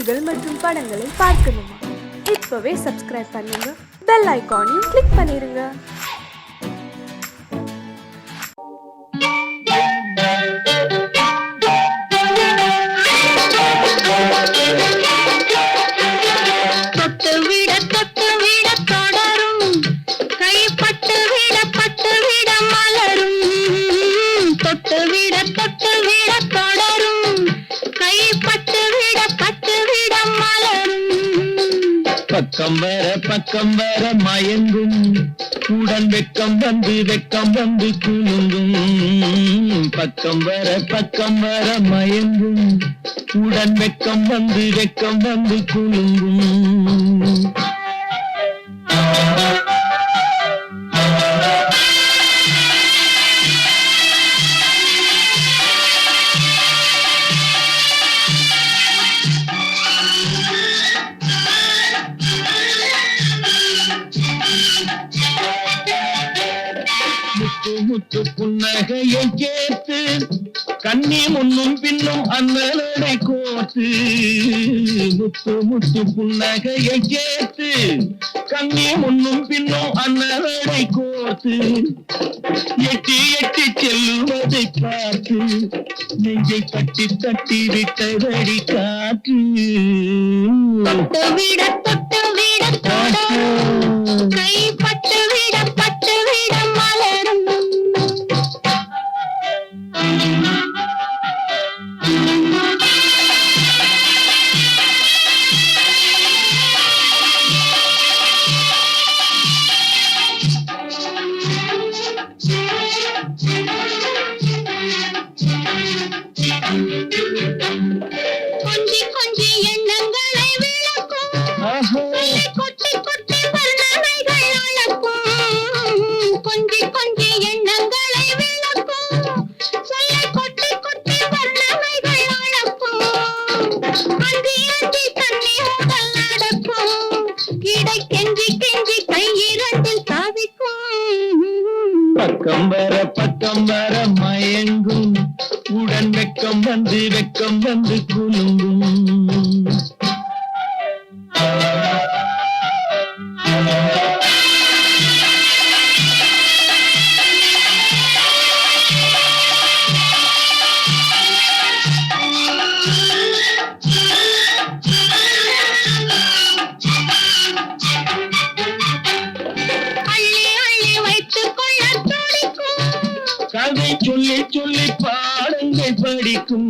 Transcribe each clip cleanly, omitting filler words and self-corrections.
செய்திகள் மற்றும் படங்களை பார்க்கணுமா? இப்பவே சப்ஸ்கிரைப் பண்ணுங்க, பெல் ஐகானையும் கிளிக் பண்ணிருங்க. பக்கம் வர மயங்கும் உடன் வெக்கம் வந்து குலுங்கும். பக்கம் வர மயங்கும் உடன் வெக்கம் வந்து குலுங்கும். முத்து புன்னகையை கேட்டு கண்ணி முன்னும் பின்னும் அண்ணனை கோத்து. முத்து புன்னகையை கேட்டு கண்ணி முன்னும் பின்னும் அண்ணனை கோத்து. எட்டி செல்லுவதை பார்த்து நெஞ்சை தட்டி விட்டதடி காற்று. தொட்டு விட கைப்பட்டு விட மலரும். கொஞ்சி எண்ணங்களை விளக்கும், கொட்டி வர்ணனைகள் அளக்கும். கொஞ்சி எண்ணங்களை விளக்கும், சொல்லை கொட்டி வர்ணனைகள் அளக்கும். அஞ்சி தண்ணி உடல் நடக்கும், இடை கெஞ்சி கையிரண்டில் தாவிக்கும். பக்கம் வர மயங்கும் உடன் வெக்கம் வந்து குலுங்கும். கதை சொல்லி பாடங்கள் படிக்கும்.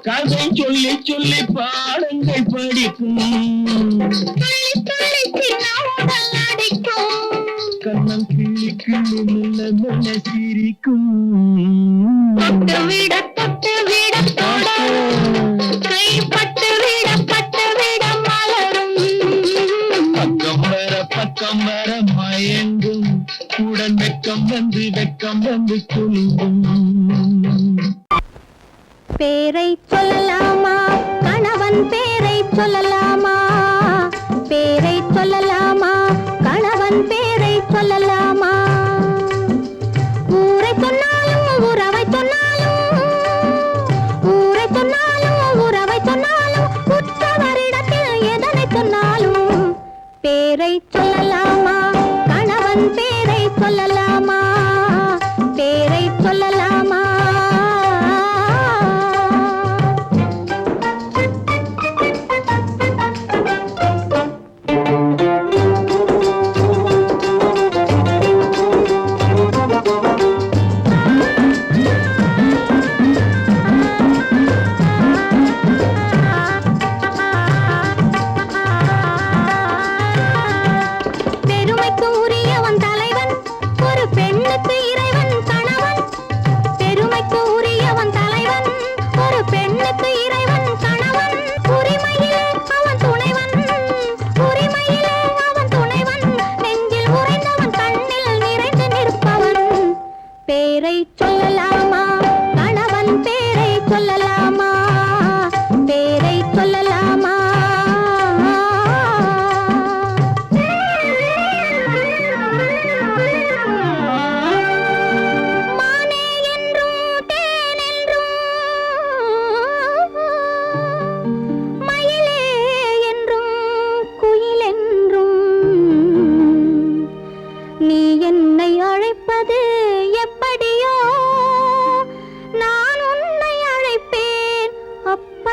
கதை சொல்லி பாடங்கள் படிக்கும். கண்ணம் கிள்ளி மெல்ல சிரிக்கும். தொட்டு விட கைப்பட்டு விட மலரும். பக்கம் வர மயங்கும் உடன் வெக்கம் வந்து குலுங்கும். பேரை சொல்லலாமா, கணவன் பேரை சொல்லலாமா? பேரை சொல்லலாமா, கணவன் பேரை சொல்லலாமா? ஊரை சொன்னாலும் உறவை சொன்னாலும், ஊரை சொன்னாலும் உறவை சொன்னாலும், உற்றவரிடத்தில் எதனை சொன்னாலும் பேரை சொல்லலாமா, கணவன் பேரை சொல்லலாமா? பேரை சொல்லலாமா?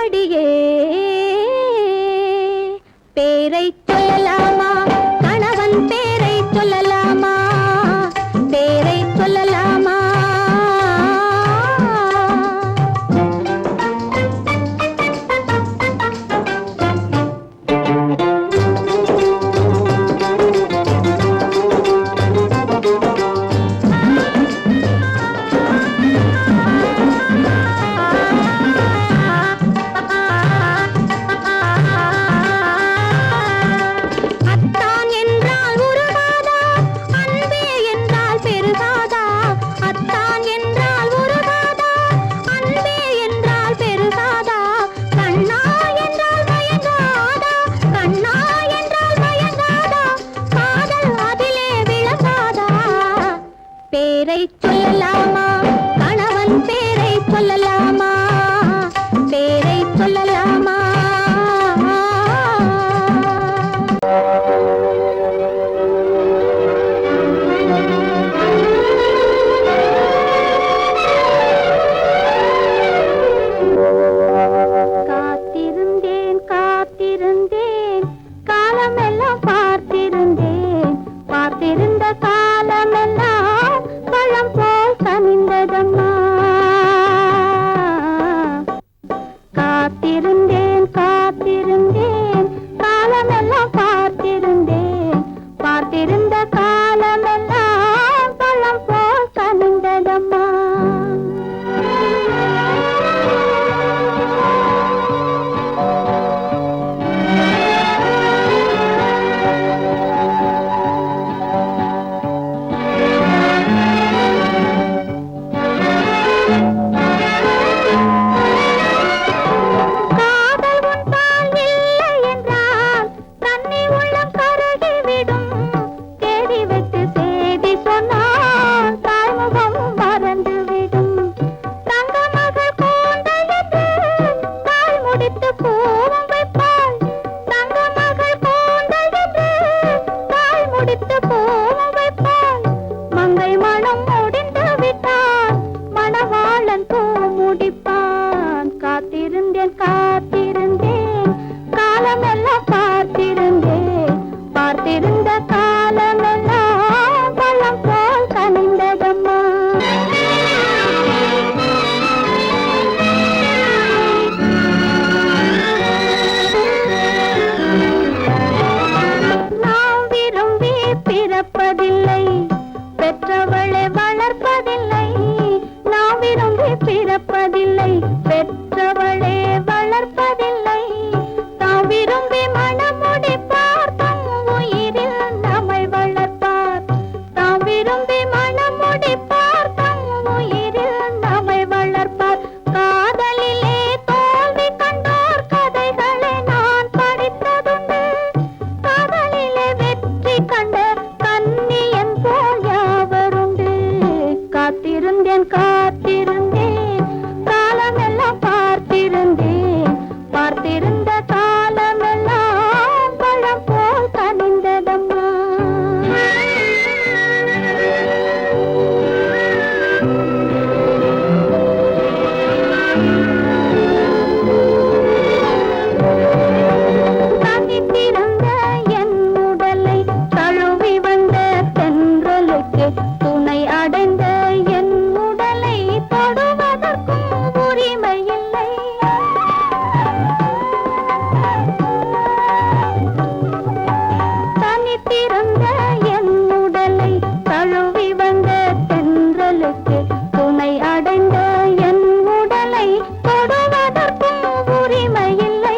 அடியே பேரை சொல்லலாமா கணவன் பேரை சொல்லலாமா பேரை சொல்லலாமா பேரை சொல்லலாமா கணவன் பேரை சொல்லலாமா பேரை சொல்லலாமா காத்திருந்தேன் காத்திருந்தேன் காலமெல்லாம் பார்த்திருந்தேன் பார்த்திருந்த காலமெல்லாம் பழம் போல் கனிந்ததம்மா காத்திருந்தேன் காத்திருந்தேன் காலமெல்லாம் பார்த்திருந்தேன் பார்த்திருந்த காலமெல்லாம் பழம் போல் கனிந்ததம்மா காத்திருந்தேன் காத்திருந்தேன் காலமெல்லாம் பார்த்திருந்தேன் பார்த்திருந்த காலமெல்லாம் பழம் போல் கனிந்ததம்மா நாம் விரும்பி பிறப்பதில்லை பெற்றவளை வளர்ப்பதில்லை நாம் விரும்பி பிறப்பதில்லை பெற்றவளே வளர்ப்பதில்லை தாம் விரும்பி மனமுடிப்பார் தம் உயிரில் நம்மை வளர்ப்பார் தாம் விரும்பி மனமுடிப்பார் தம் உயிரில் நம்மை வளர்ப்பார் காதலிலே தோல்வி கண்டோர் கதைகளை நான் படித்ததுண்டு காதலிலே வெற்றி கண்ட கன்னியன் போல் யாவருண்டு காத்திருந்தேன் காத்திருந்தேன் காலமெல்லாம் பார்த்திருந்தேன் பார்த்திருந்த காலமெல்லாம் பழம் போல் கனிந்ததம்மா தனித்திருந்த என் உடலை தழுவி வந்த தென்றலுக்கு துணை அடைந்த என் உடலை தொடுவதற்கும் உரிமை இல்லை தனித்திருந்த என் உடலை தழுவி வந்த தென்றலுக்கு துணை அடைந்த என் உடலை தொடுவதற்கும் உரிமை இல்லை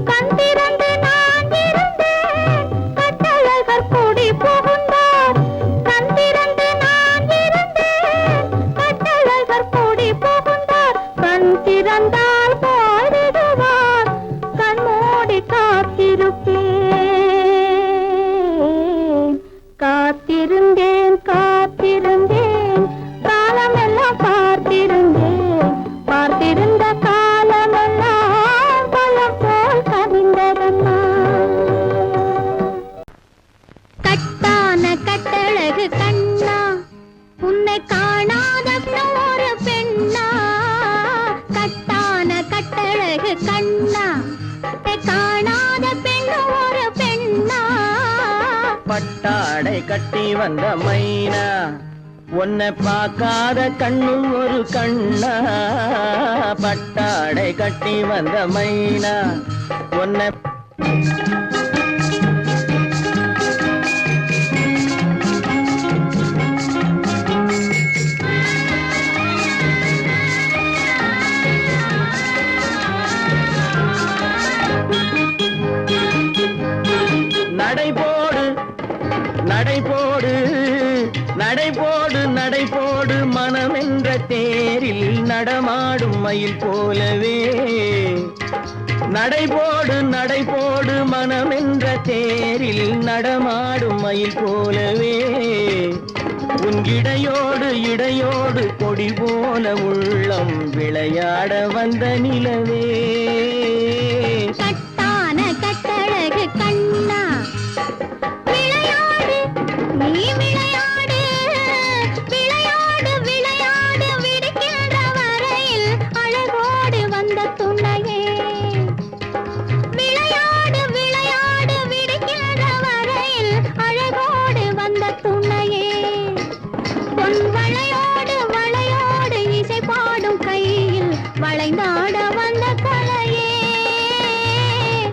கண் திறந்து நான் இருந்தேன் கட்டழகர் கூடி புகுந்தார் கண் திறந்து நான் இருந்தேன் கட்டழகர் கூடி புகுந்தார் கண் திறந்தால் போய்விடுவார் கண் மூடி காத்திருப்பேன் காத்திருந்தேன் காத்திருந்தேன் காலமெல்லாம் பார்த்திருந்தேன் பார்த்திருந்த காலமெல்லாம் பழம் போல் கனிந்ததம்மா கட்டான கட்டழகு கண்ணா உன்னை காணாத ஒரு பெண்ணா கட்டான கட்டி வந்த மைனா உன்னை பார்க்காத கண்ணும் ஒரு கண்ணா பட்டாடை கட்டி வந்த மைனா உன்னை நடைபோடு நடைபோடு நடைபோடு நடைபோடு மனமென்ற தேரில் நடமாடும் மயில் போலவே நடைபோடு நடைபோடு மனமென்ற தேரில் நடமாடும் மயில் போலவே உன் இடையோடு இடையோடு கொடி போல உள்ளம் விளையாட வந்த நிலவே கட்டான கட்டழகு கண்ணா விளையாடு நீ விளையாடு விளையாடு விளையாடு விடுக்கின்ற வரையில் அழகோடு வந்த துணையே விளையாடு விளையாடு விடுக்கின்ற வரையில் அழகோடு வந்த துணையே பொன் வளையோடு வளையோடு இசை பாடும் கையில் வளைந்தாட வந்த கலையே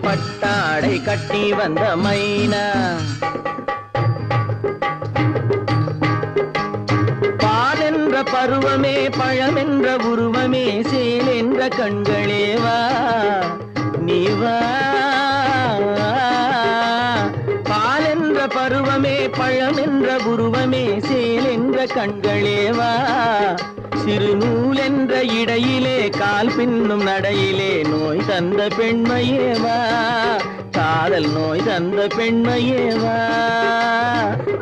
பட்டாடை கட்டி வந்த மைனா பால் என்ற பருவமே பழமென்ற உருவமே சேல் என்ற கண்களே வா நீ வா பால் என்ற பருவமே பழமென்ற உருவமே சேல் என்ற கண்களே வா சிறு நூல் என்ற இடையிலே கால் பின்னும் நடையிலே நோய் தந்த பெண்மையேவா காதல் நோய் தந்த பெண்மையேவா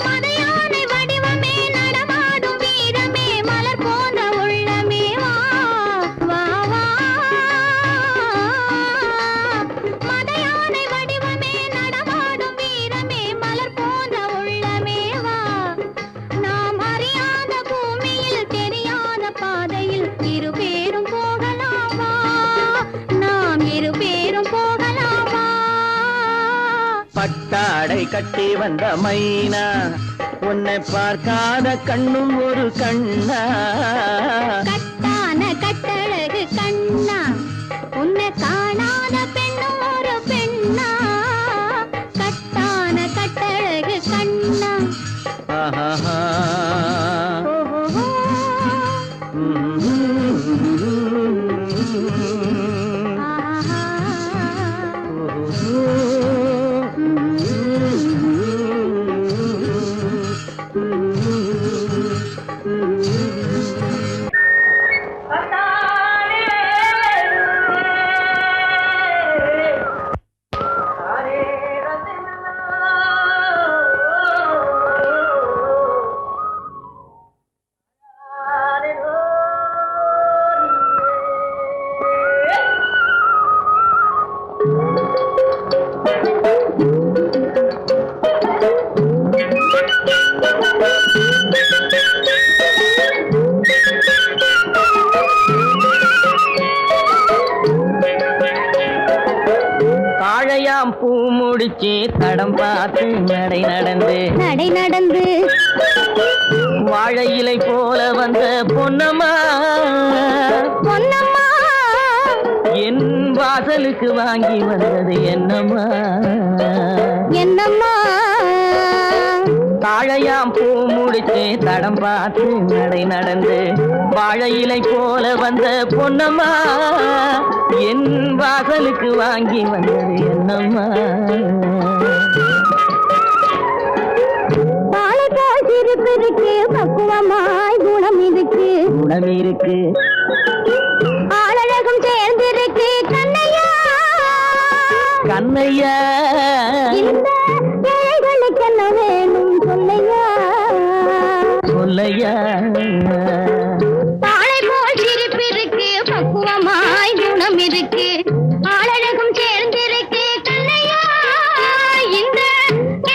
மதையானை வடிவமே நடமாடும் வீரமே மலர் போன்ற உள்ளமே வா வா வா மதையானை வடிவமே நடமாடும் வீரமே மலர் போன்ற உள்ளமே வா நாம் அறியாத பூமியில் தெரியாத பாதையில் இரு பேரும் போகலாமா நாம் இரு பேரும் போகலாமா பட்டாடை கட்டி வந்த மைனா உன்னை பார்க்காத கண்ணும் ஒரு கண்ணா கட்டான கட்டழகு கண்ணா உன்னை காணாத பெண்ணும் ஒரு பெண்ணா கட்டான கட்டழகு கண்ணா ஆஹா ஓஹோ ஆஹா தாழையாம் பூ முடிச்சு தடம் பார்த்து நடை நடந்து நடை நடந்து வாழை இலை போல வந்த பொன்னம்மா பொன்னம்மா என் வாசலுக்கு வாங்கி வந்தது என்னம்மா என்னம்மா தாழையாம் பூ முடிச்சு தடம் பார்த்து நடை நடந்து வாழை இலை போல வந்த பொன்னம்மா என் வாசலுக்கு வாங்கி வந்தது என்னம்மா பாலை போல் சிரிப்பு இருக்கு பக்குவமாய் குணம் இருக்கு குணம் இருக்கு ஆளழகும் சேர்ந்திருக்கு கண்ணையா கண்ணையா இந்த ஏழைகளுக்கு என்ன வேணும் சொல்லையா சொல்லையா பாலை போல் சிரிப்பு இருக்கு பக்குவமாய் குணம் இருக்கு ஆளழகும் சேர்ந்திருக்கு கண்ணையா இந்த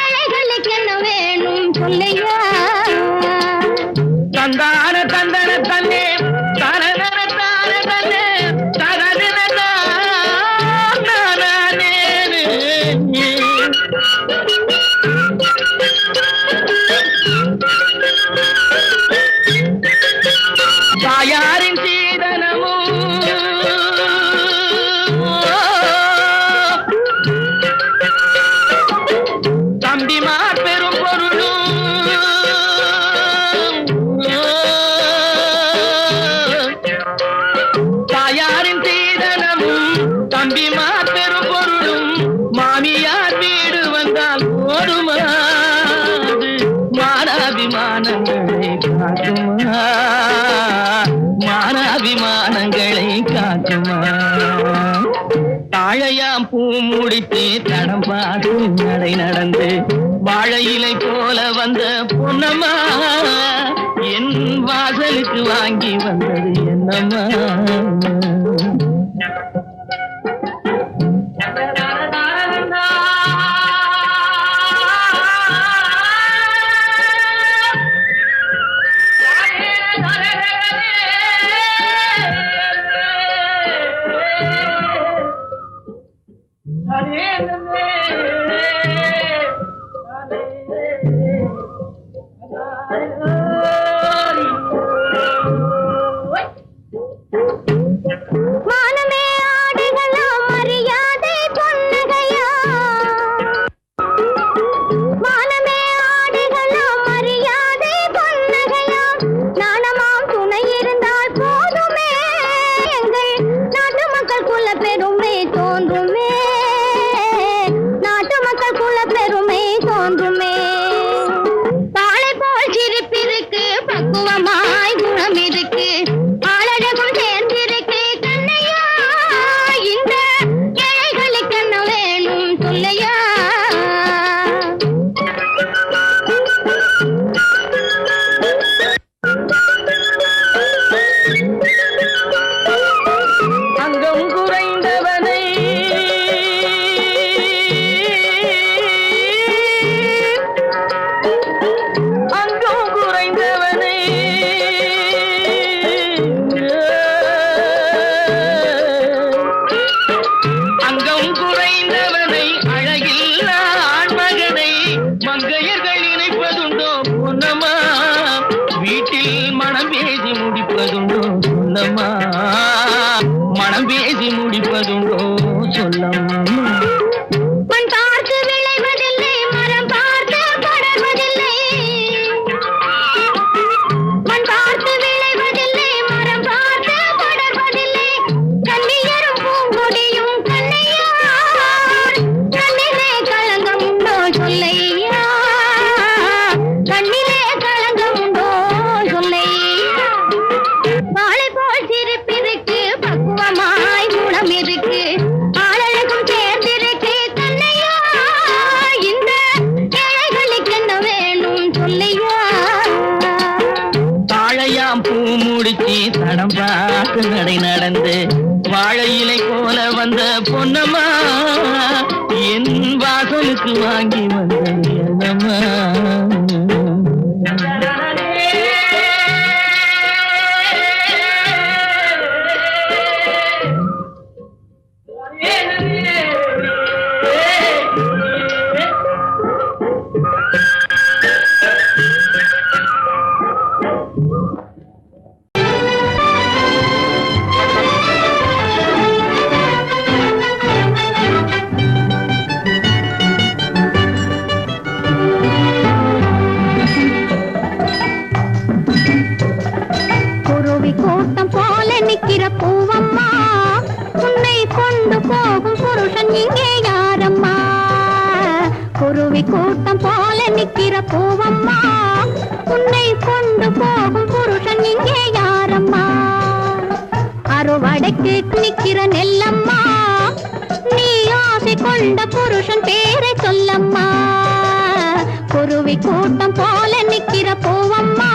ஏழைகளுக்கு என்ன வேணும் சொல்லையா தந்தான தந்தன தன்னே தரதன தான தன்னே தரதன தானே தம்பிமா பெரும் பொருளும் மாமியார் வீடு வந்தால் போதுமா மானாபிமானங்களை காக்குமா மானாபிமானங்களை காக்குமா தாழையாம் பூ முடித்து தடம் பார்த்து நடை நடந்து வாழை இலை போல வந்த பொன்னம்மா என் வாசலுக்கு வாங்கி வந்தது என்னம்மா மனம் பேசி முடிப்பதுண்டோ சொல்லம்மா மண் பார்த்து விளைவதில்லை மரம் பார்த்து படர்வதில்லை மண் பார்த்து விளைவதில்லை மரம் பார்த்து படர்வதில்லை கண்ணியரும் பூங்கொடியும் கண்ணையா கண்ணிலே களங்கம் உண்டோ சொல்லையா கண்ணிலே களங்கம் உண்டோ சொல்லையா வாழை போல் சிரிப்பிருக்கு பக்குவமாய் குணம் இருக்கு ஆளழகும் சேர்ந்திருக்கு கண்ணையா இந்த ஏழைகளுக்கு என்ன வேணும் சொல்லையா தாழையாம் பூ முடிச்சு தடம் பார்த்து நடை நடந்து வாழை இலை போல வந்த பொன்னம்மா என் வாசலுக்கு வாங்கி வந்தது என்னம்மா கூட்டம் போல நிக்கிற பூவம்மா உன்னை கொண்டு போகும் புருஷன் இங்கே யாரம்மா குருவி கூட்டம் போல நிக்கிற பூவம்மா உன்னை கொண்டு போகும் புருஷன் இங்கே யாரம்மா அறுவடைக்கு நிக்கிற நெல்லம்மா நீ ஆசை கொண்ட புருஷன் பேரை சொல்லம்மா குருவி கூட்டம் போல நிக்கிற பூவம்மா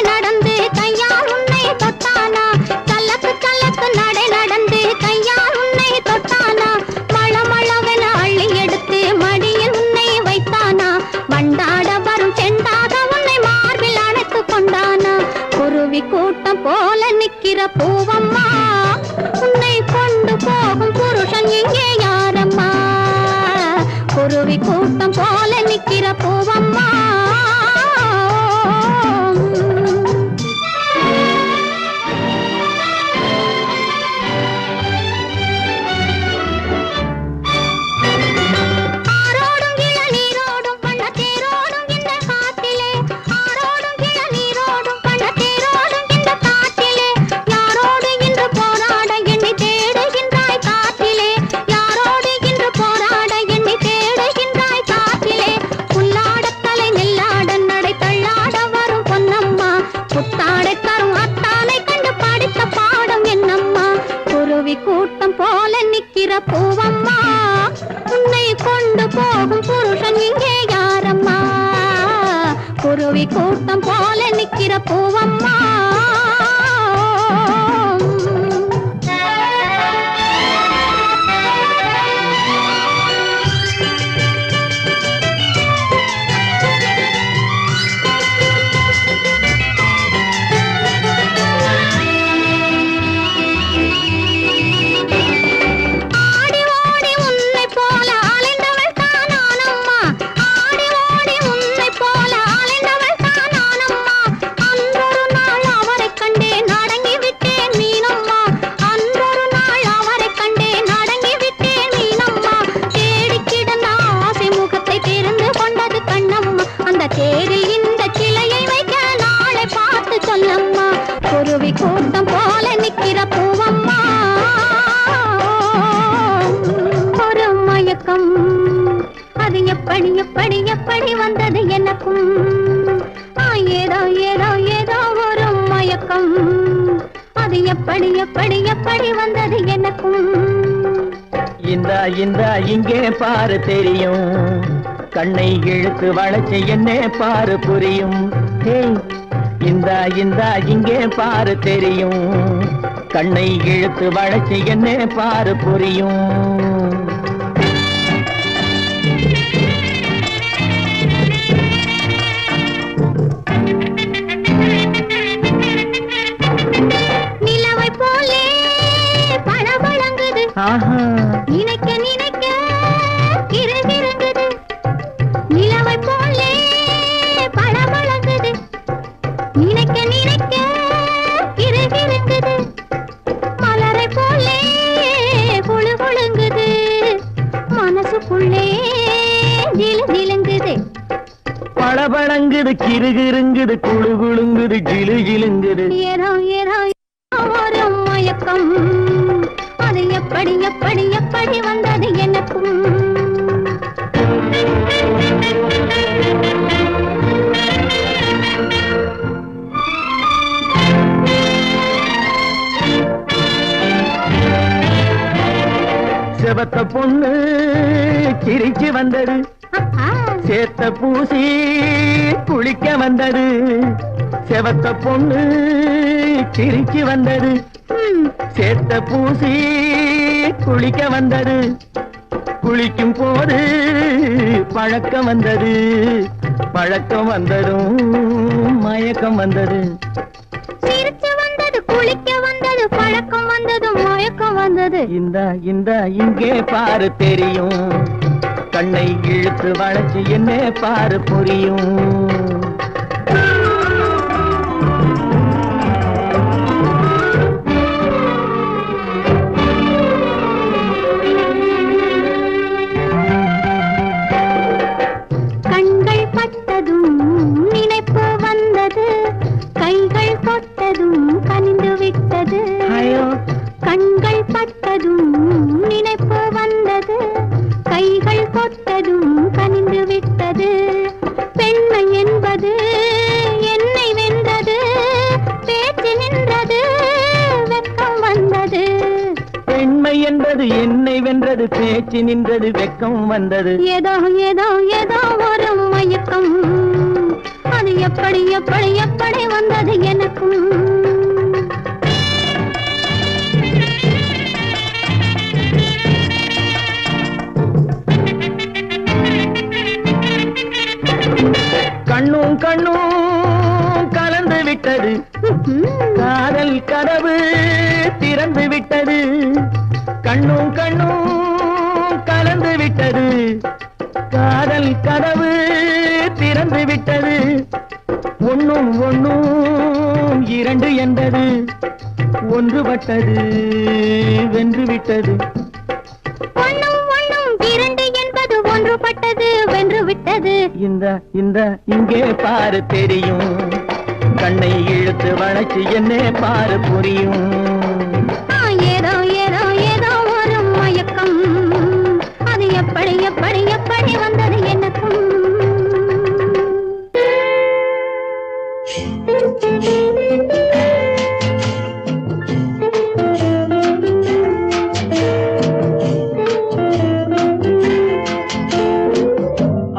நடந்து கையால் உன்னை நிக்கிற பூவம்மா கூட்டம் போல நிக்கிற பூவம்மா உன்னை கொண்டு போகும் புருஷன் இங்கே யாரம்மா குருவி கூட்டம் போல நிக்கிற பூவம்மா குருவி கூட்டம் போல நிக்கிற பூவம்மா ஒரு மயக்கம் அது எப்படி எப்படி எப்படி வந்தது எனக்கும் ஏதோ ஏதோ ஏதோ ஒரு மயக்கம் அது எப்படி எப்படி எப்படி வந்தது எனக்கும் இந்த இங்கே பாரு தெரியும் கண்ணை இழுத்து வளைச்சு என்ன பாரு புரியும் இந்த இங்கே பாரு தெரியும் கண்ணை இழுத்து வளைச்சு என்ன பாரு புரியும் நிலவை போலே பளபளங்குது நினைக்க நினைக்க கிறுகிறுங்குது நிலவை போலே பளபளங்குது நினைக்க நினைக்க கிறுகிறுங்குது மலரை போலே குழு குழுங்குது மனசுக்குள்ளே ஜிலு ஜிலுங்குது பளபளங்குது கிறுகிறுங்குது குழு குழுங்குது ஜிலு ஜிலுங்குது ஏதோ ஏதோ ஒரு மயக்கம் அது எப்படி எப்படி எப்படி வந்தது எனக்கும் செவத்த பொண்ணு சிரிச்சு வந்தது சேத்த பூசி குளிக்க வந்தது செவத்த பொண்ணு சிரிச்சு வந்தது சேத்த பூசி குளிக்க வந்தது குளிக்கும் போது பழக்கம் வந்தது பழக்கம் வந்ததும் மயக்கம் வந்தது சிரிச்சு வந்தது குளிக்க வந்தது பழக்கம் வந்தது மயக்கம் வந்தது இந்த இங்கே பாரு தெரியும் கண்ணை இழுத்து வளைச்சு என்ன பாரு புரியும் கண்கள் பட்டதும் நினைப்பு வந்தது கைகள் தொட்டதும் கனிந்து விட்டது கண்கள் பட்டதும் நினைப்பு வந்தது கைகள் தொட்டதும் கனிந்து விட்டது பெண்மை என்பது என்னை வென்றது பேச்சு நின்றது வெட்கம் வந்தது பெண்மை என்பது என்னை வென்றது பேச்சு நின்றது வெட்கம் வந்தது ஏதோ ஏதோ ஏதோ ஒரு மயக்கம் அது எப்படி எப்படி எப்படி வந்தது எனக்கும் கண்ணும் கண்ணும் கலந்து விட்டது காதல் கதவு திறந்து விட்டது கண்ணும் கண்ணும் கலந்து விட்டது காதல் கதவு பிறந்து விட்டது. ஒண்ணும் ஒண்ணும் இரண்டு என்பது ஒன்றுபட்டது வென்று விட்டது. ஒண்ணும் ஒண்ணும் இரண்டு என்பது ஒன்றுபட்டது வென்று விட்டது. இந்த இங்கே பாரு தெரியும், கண்ணை இழுத்து வளைச்சு என்னே பாரு புரியும். ஏதோ ஏதோ ஏதோ ஒரு மயக்கம், அது எப்படி எப்படி எப்படி வந்தது எனக்கும்.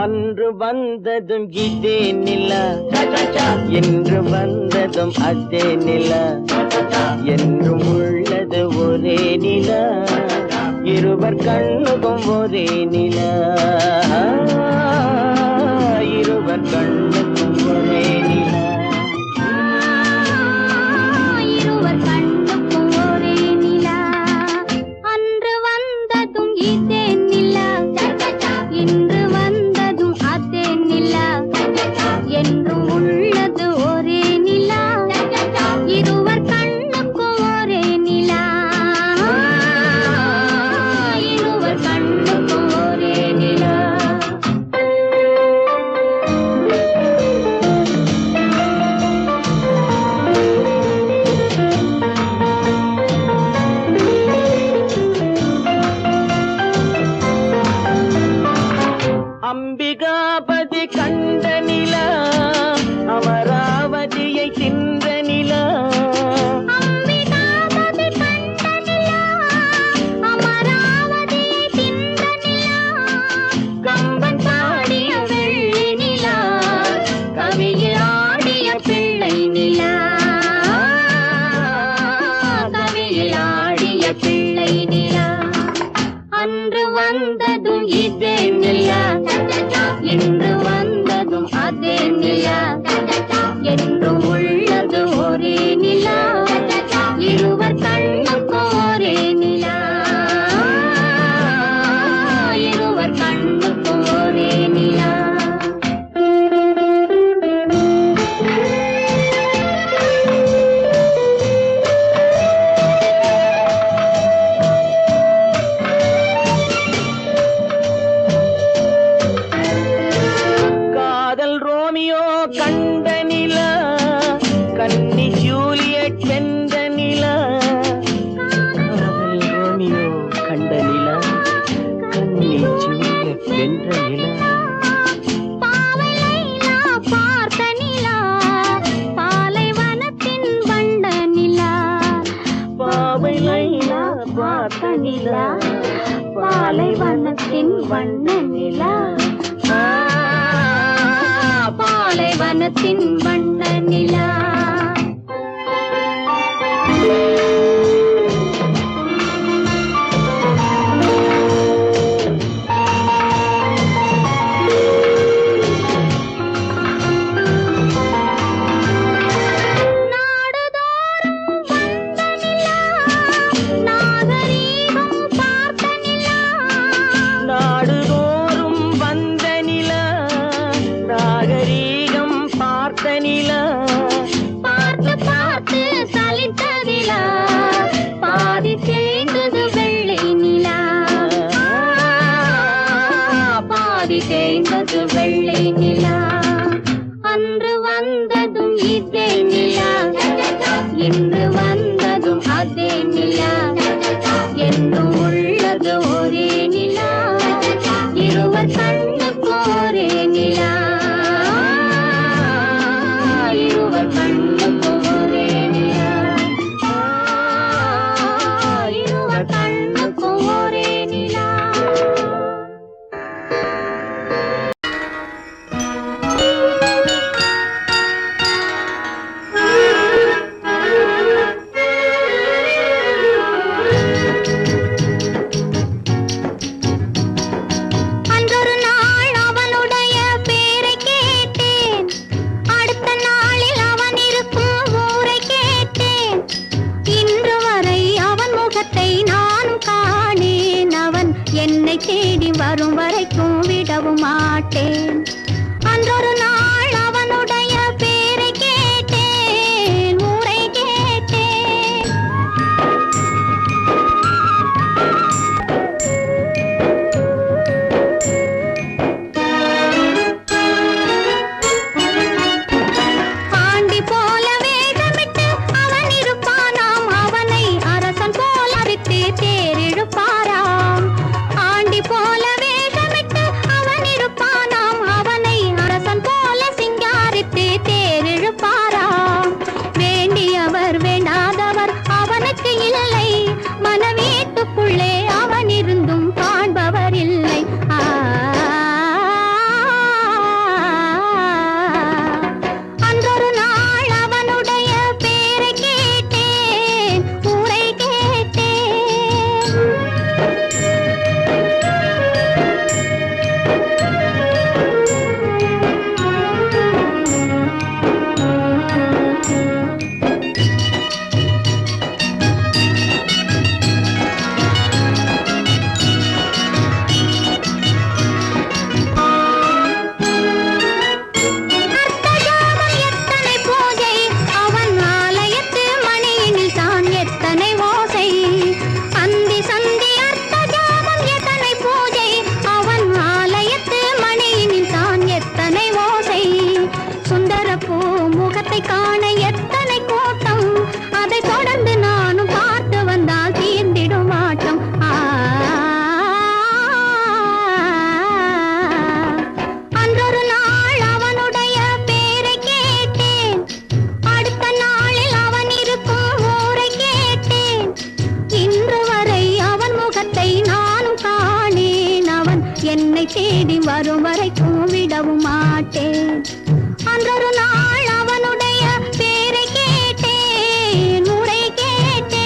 அன்று வந்ததும் இதே நிலா, என்று வந்ததும் அதே நிலா, என்றும் உள்ளது ஒரே நிலா, இருவர் கண்ணுக்கும் ஒரே நிலா, இருவர் கண்ணுக்கும் ஒரே நிலா, இருவர் கண்ணுக்கும் ஒரே நிலா. அன்று வந்ததும் இதே நிலா, இன்று வந்ததும் அதே நிலா, என்றும் உள்ளது ஒரே நிலா, இருவர் கண்ணுக்கும் ஒரே நிலா, இருவர் கண்ணுக்கும் ஒரே நிலா. அம்பிகாபதி கண்ட நிலா, அமராவதியை தின்ற நிலா, அம்பிகாபதி கண்ட நிலா, அமராவதியை தின்ற நிலா, கம்பன் பாடிய வெள்ளி நிலா, கவியில் ஆடிய பிள்ளை நிலா, கவியில் ஆடிய பிள்ளை நிலா. அன்று வந்ததும் இதே நிலா, இன்று வந்ததும் அதே நிலா, என்றும் உள்ளது ஒரே நிலா, இருவர் கண்ணுக்கும் ஒரே நிலா, இருவர் கண்ணுக்கும் ஒரே நிலா. காதல் ரோமியோ கண்ட நிலா, கன்னி ஜூலியட் வென்ற நிலா, காதல் ரோமியோ கண்ட நிலா, கன்னி ஜூலியட் வென்ற நிலா, பாவை லைலா பார்த்த நிலா, பாலைவனத்தின் வண்ட நிலா, பாவை லைலா பார்த்த நிலா, பாலைவனத்தின் வண்ண நிலா, பாலைவனத்தின் வண்ண நிலா. நாடுதோறும் வந்த நிலா, நாகரீகம் பார்த்த நிலா, பார்த்து பார்த்து சலித்ததிலா, பாதி தேய்ந்தது வெள்ளை நிலா, பாதி தேய்ந்தது வெள்ளை நிலா. அன்று வந்ததும் இதே நிலா, இன்று வந்ததும் அதே நிலா, என்றும் உள்ளது ஒரே நிலா, இருவர் கண்ணுக்கும் ஒரே நிலா, இருவர் கண்ணுக்கும் ஒரே நிலா, இருவர் கண்ணுக்கும் ஒரே நிலா. அன்றொரு நாள் அவனுடைய பேரை கேட்டேன், அடுத்த நாளில் அவன் இருக்கும் ஊரை கேட்டேன், இன்று வரை அவன் முகத்தை நானும் காணேன், அவன் என்னை தேடி வரும் வரைக்கும் விடவும் மாட்டேன். அன்றொரு நாள் தேடி வரும் வரைக்கும் விடவும் மாட்டேன். அன்றொரு நாள் அவனுடைய பேரை கேட்டேன், ஊரை கேட்டேன்.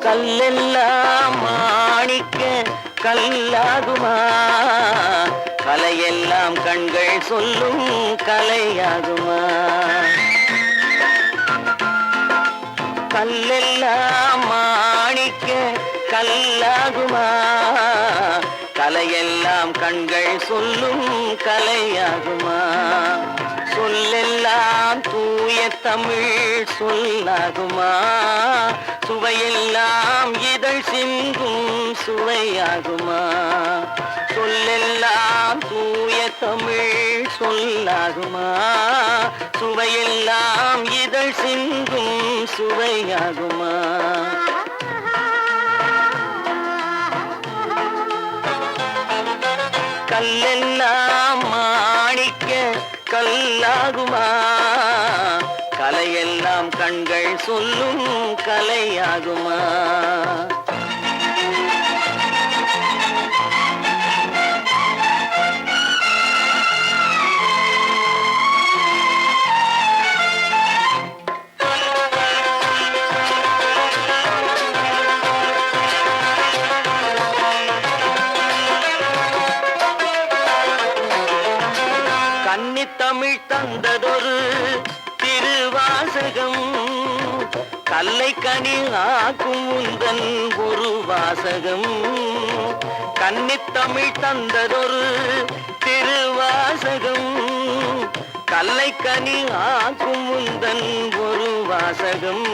கல்லெல்லாம் மாணிக்க கல்லாகுமா, கலையெல்லாம் கண்கள் சொல்லும் கலையாகுமா. கல்லெல்லாம் மாணிக்க கல்லாகுமா, கலையெல்லாம் கண்கள் சொல்லும் கலையாகுமா. சொல்லெல்லாம் தூய தமிழ் சொல்லாகுமா, சுவையெல்லாம் இதழ் சிந்தும் சுவையாகுமா. சொல்லெல்லாம் தூய தமிழ் சொல்லாகுமா, சுவையெல்லாம் இதழ் சிந்தும் சுவையாகுமா. கல்லெல்லாம் மாணிக்க கல்லாகுமா, கலையெல்லாம் கண்கள் சொல்லும் கலையாகுமா. கன்னித்தமிழ் தந்ததொரு திருவாசகம், கல்லை கனி ஆக்கும் உந்தன் ஒரு வாசகம். கன்னித்தமிழ் தந்ததொரு திருவாசகம், கல்லை கனி ஆக்கும் உந்தன் ஒரு வாசகம்.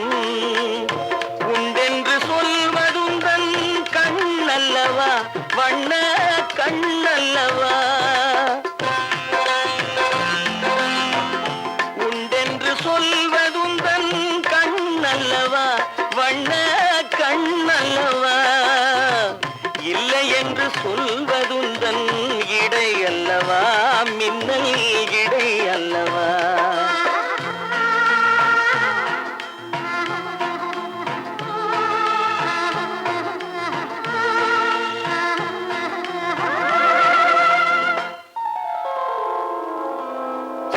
உண்டென்று சொல்வதுந்தன் கண்ணல்லவா, வண்ண கண்ணல்லவா. சொல்வதுந்தன் கண்ணல்லவா, வண்ண கண்ணல்லவா. இல்லை என்று சொல்வதுந்தன் இடை அல்லவா, மின்னல் இடை அல்லவா.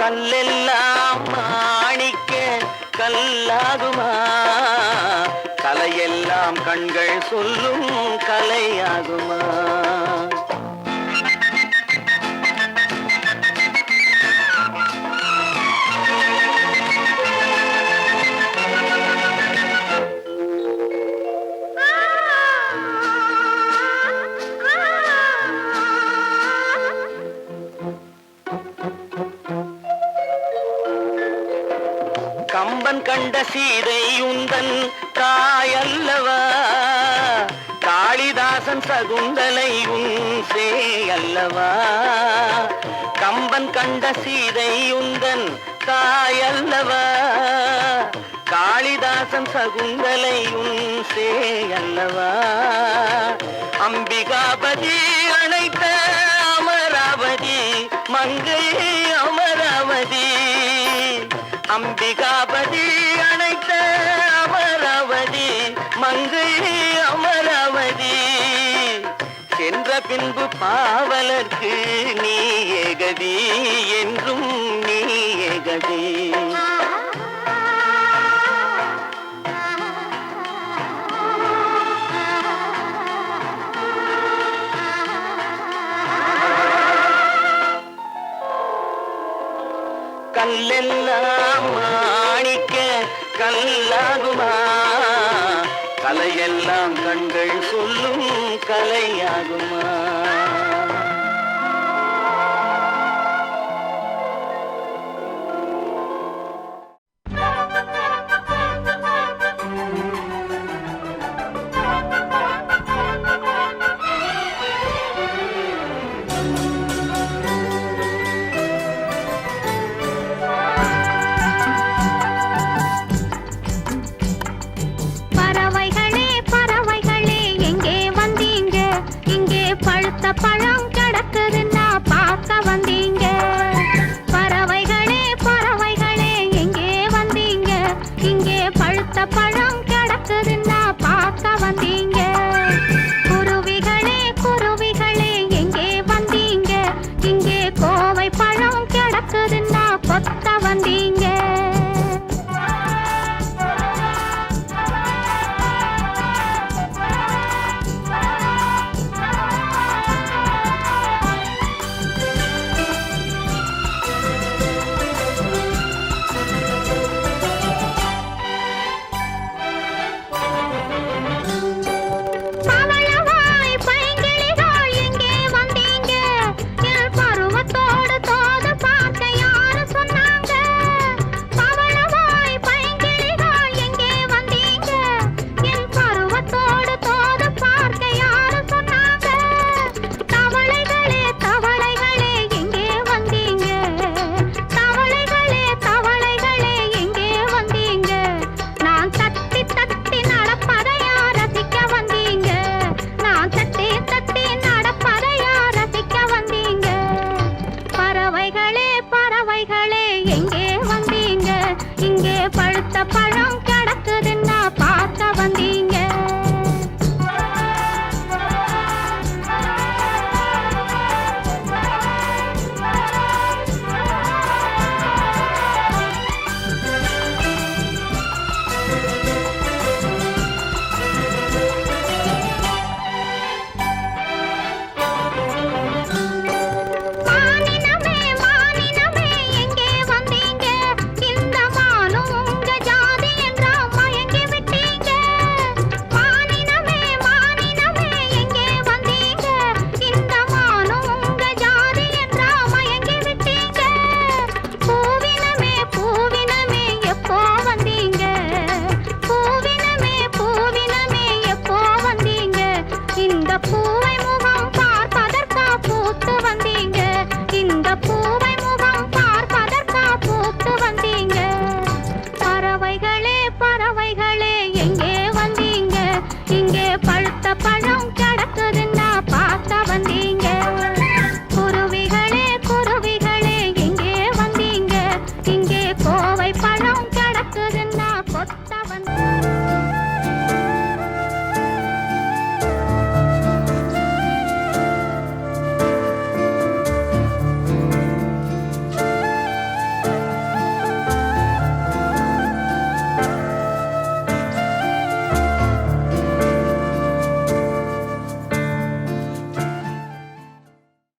கல்லெல்லாம் மாணிக்க கல்லாகுமா, கலையெல்லாம் கண்கள் சொல்லும் கலையாகுமா. கம்பன் கண்ட சீதை உந்தன் தாயல்லவா, காளிதாசன் சகுந்தலை உன் சேயல்லவா. கம்பன் கண்ட சீதை உந்தன் தாயல்லவா, காளிதாசன் சகுந்தலை உன் சேயல்லவா. அம்பிகாபதி அணைத்த அமராவதி மங்கை அமராவதி. அம்பிகாபதி அணைத்த அமராவதி மங்கை அமராவதி. சென்ற பின்பு பாவலர்க்கு நீ ஏகதி, என்றும் நீ ஏகதி. கல்லெல்லாம் மாணிக்க கல்லாகுமா, கலையெல்லாம் கண்கள் சொல்லும் கலையாகுமா.